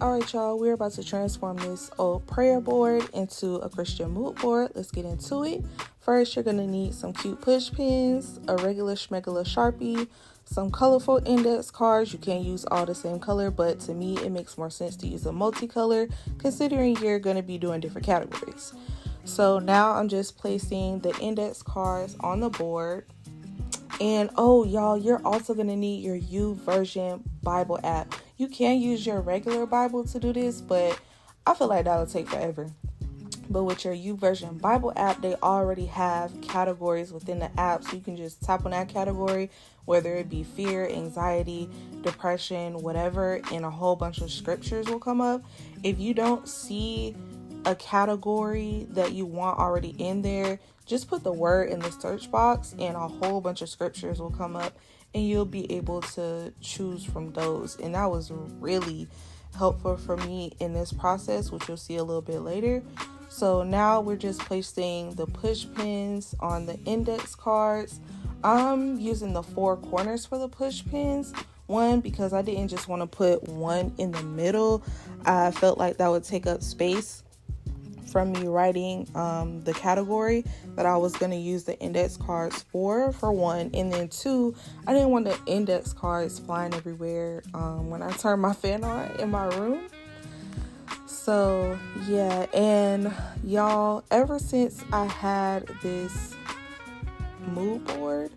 Alright, y'all, we're about to transform this old prayer board into a Christian mood board. Let's get into it. First, you're going to need some cute push pins, a regular schmegula Sharpie, some colorful index cards. You can't use all the same color, but to me, it makes more sense to use a multicolor considering you're going to be doing different categories. So now I'm just placing the index cards on the board. And oh, y'all, you're also going to need your YouVersion Bible app. You can use your regular Bible to do this, but I feel like that'll take forever. But with your YouVersion Bible app, they already have categories within the app. So you can just tap on that category, whether it be fear, anxiety, depression, whatever, and a whole bunch of scriptures will come up. If you don't see a category that you want already in there, just put the word in the search box and a whole bunch of scriptures will come up and you'll be able to choose from those. And that was really helpful for me in this process, which you'll see a little bit later. So now we're just placing the push pins on the index cards. I'm using the 4 corners for the push pins. One, because I didn't just want to put one in the middle. I felt like that would take up space from me writing the category that I was going to use the index cards for one. And then 2, I didn't want the index cards flying everywhere when I turned my fan on in my room. So yeah, and y'all, ever since I had this mood board,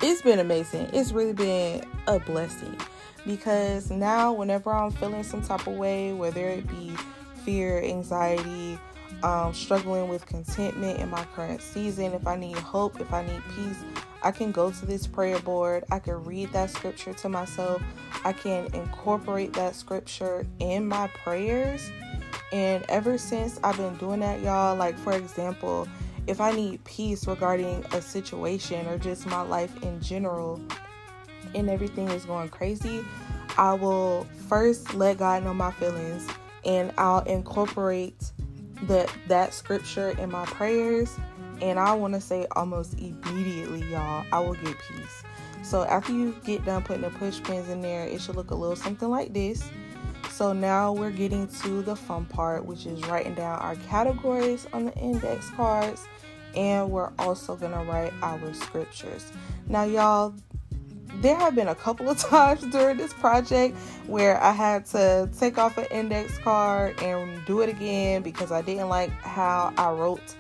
it's been amazing. It's really been a blessing, because now whenever I'm feeling some type of way, whether it be fear, anxiety, struggling with contentment in my current season, if I need hope, if I need peace, I can go to this prayer board. I can read that scripture to myself. I can incorporate that scripture in my prayers. And ever since I've been doing that, y'all, like for example, if I need peace regarding a situation or just my life in general and everything is going crazy, I will first let God know my feelings and I'll incorporate that scripture in my prayers. And I want to say almost immediately, y'all, I will get peace. So after you get done putting the push pins in there, it should look a little something like this. So now we're getting to the fun part, which is writing down our categories on the index cards. And we're also going to write our scriptures. Now, y'all, there have been a couple of times during this project where I had to take off an index card and do it again because I didn't like how I wrote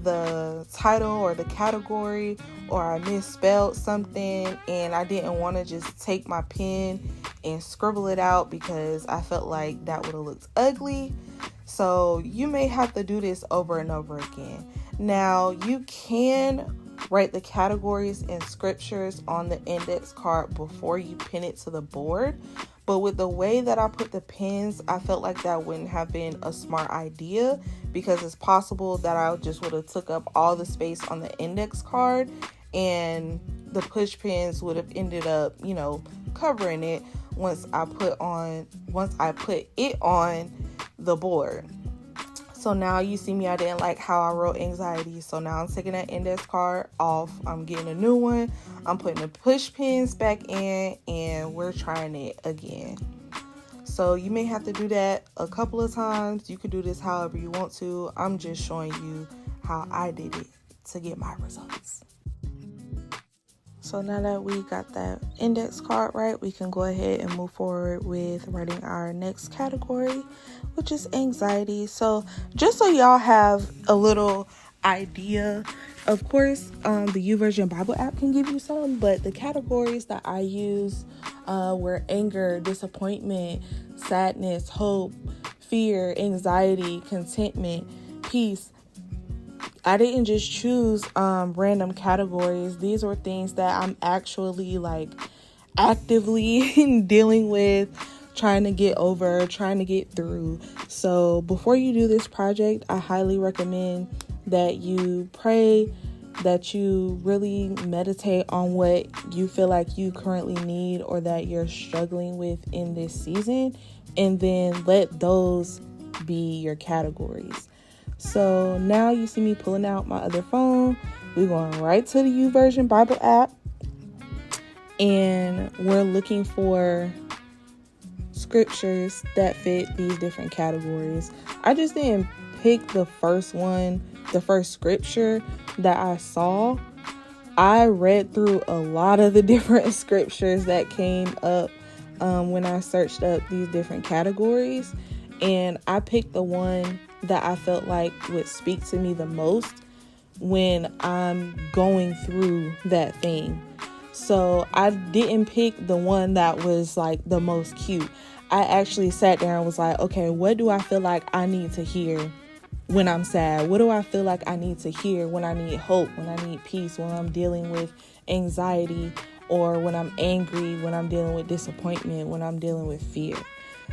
the title or the category, or I misspelled something and I didn't want to just take my pen and scribble it out because I felt like that would have looked ugly. So you may have to do this over and over again. Now, you can write the categories and scriptures on the index card before you pin it to the board. But with the way that I put the pins, I felt like that wouldn't have been a smart idea, because it's possible that I just would have took up all the space on the index card and the push pins would have ended up, covering it once I put it on the board. So now you see me, I didn't like how I wrote anxiety. So now I'm taking that index card off. I'm getting a new one. I'm putting the push pins back in and we're trying it again. So you may have to do that a couple of times. You can do this however you want to. I'm just showing you how I did it to get my results. So now that we got that index card right, we can go ahead and move forward with writing our next category, which is anxiety. So just so y'all have a little idea, of course, the YouVersion Bible app can give you some, but the categories that I use were anger, disappointment, sadness, hope, fear, anxiety, contentment, peace. I didn't just choose random categories. These were things that I'm actually actively dealing with, trying to get over, trying to get through. So before you do this project, I highly recommend that you pray, that you really meditate on what you feel like you currently need or that you're struggling with in this season, and then let those be your categories. So now you see me pulling out my other phone. We're going right to the YouVersion Bible app, and we're looking for scriptures that fit these different categories. I just didn't pick the first one, the first scripture that I saw. I read through a lot of the different scriptures that came up when I searched up these different categories, and I picked the one that I felt like would speak to me the most when I'm going through that thing. So I didn't pick the one that was like the most cute. I actually sat there and was like, okay, what do I feel like I need to hear when I'm sad? What do I feel like I need to hear when I need hope, when I need peace, when I'm dealing with anxiety, or when I'm angry, when I'm dealing with disappointment, when I'm dealing with fear?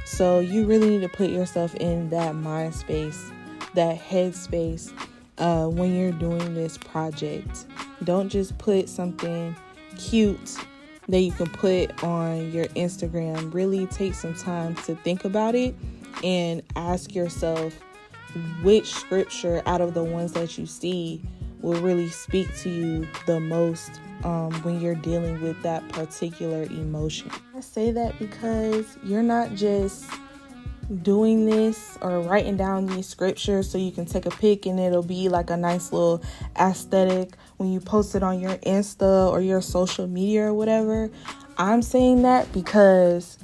So you really need to put yourself in that mind space, that head space when you're doing this project. Don't just put something cute that you can put on your Instagram. Really take some time to think about it and ask yourself which scripture out of the ones that you see will really speak to you the most when you're dealing with that particular emotion. I say that because you're not just doing this or writing down these scriptures so you can take a pic and it'll be like a nice little aesthetic when you post it on your Insta or your social media or whatever. I'm saying that because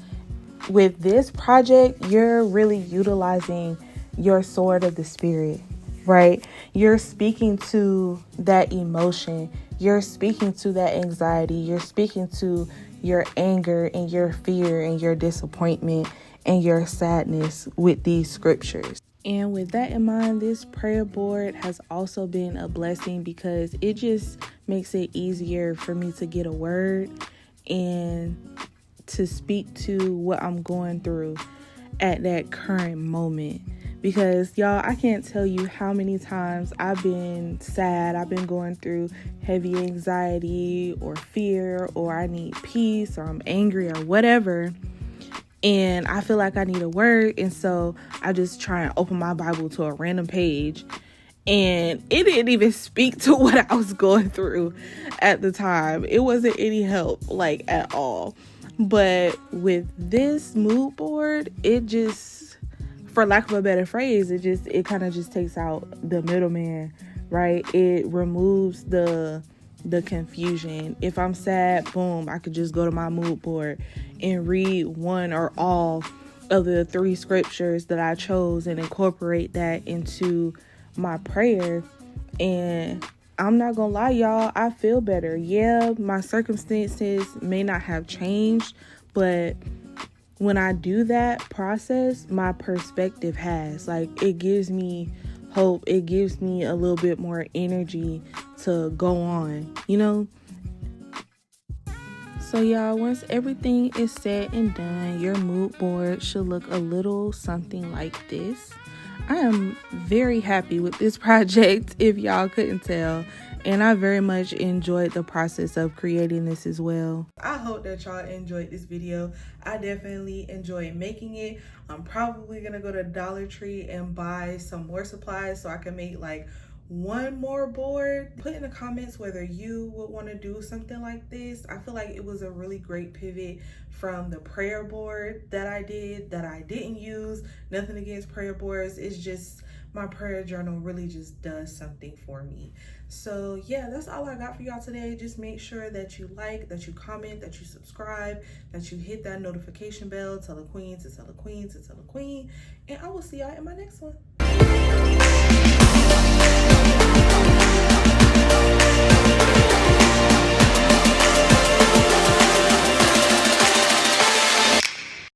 with this project, you're really utilizing your sword of the spirit, right? You're speaking to that emotion. You're speaking to that anxiety. You're speaking to your anger and your fear and your disappointment and your sadness with these scriptures. And with that in mind, this prayer board has also been a blessing because it just makes it easier for me to get a word and to speak to what I'm going through at that current moment. Because y'all, I can't tell you how many times I've been sad, I've been going through heavy anxiety or fear, or I need peace, or I'm angry or whatever, and I feel like I need a word, and so I just try and open my Bible to a random page, and it didn't even speak to what I was going through at the time. It wasn't any help, like, at all. But with this mood board, it just, for lack of a better phrase, it kind of just takes out the middleman, right? It removes the confusion. If I'm sad, boom, I could just go to my mood board and read one or all of the 3 scriptures that I chose and incorporate that into my prayer. And I'm not gonna lie, y'all, I feel better. Yeah, my circumstances may not have changed, but when I do that process, my perspective has. Like, it gives me hope. It gives me a little bit more energy to go on, you know? So y'all, once everything is said and done, your mood board should look a little something like this. I am very happy with this project, if y'all couldn't tell, and I very much enjoyed the process of creating this as well. I hope that y'all enjoyed this video. I definitely enjoyed making it. I'm probably gonna go to Dollar Tree and buy some more supplies so I can make like one more board. Put in the comments whether you would want to do something like this. I feel like it was a really great pivot from the prayer board that I did, that I didn't use. Nothing against prayer boards, it's just my prayer journal really just does something for me. So yeah, that's all I got for y'all today. Just make sure that you like, that you comment, that you subscribe, that you hit that notification bell. Tell a queen to tell a queen to tell a queen, and I will see y'all in my next one.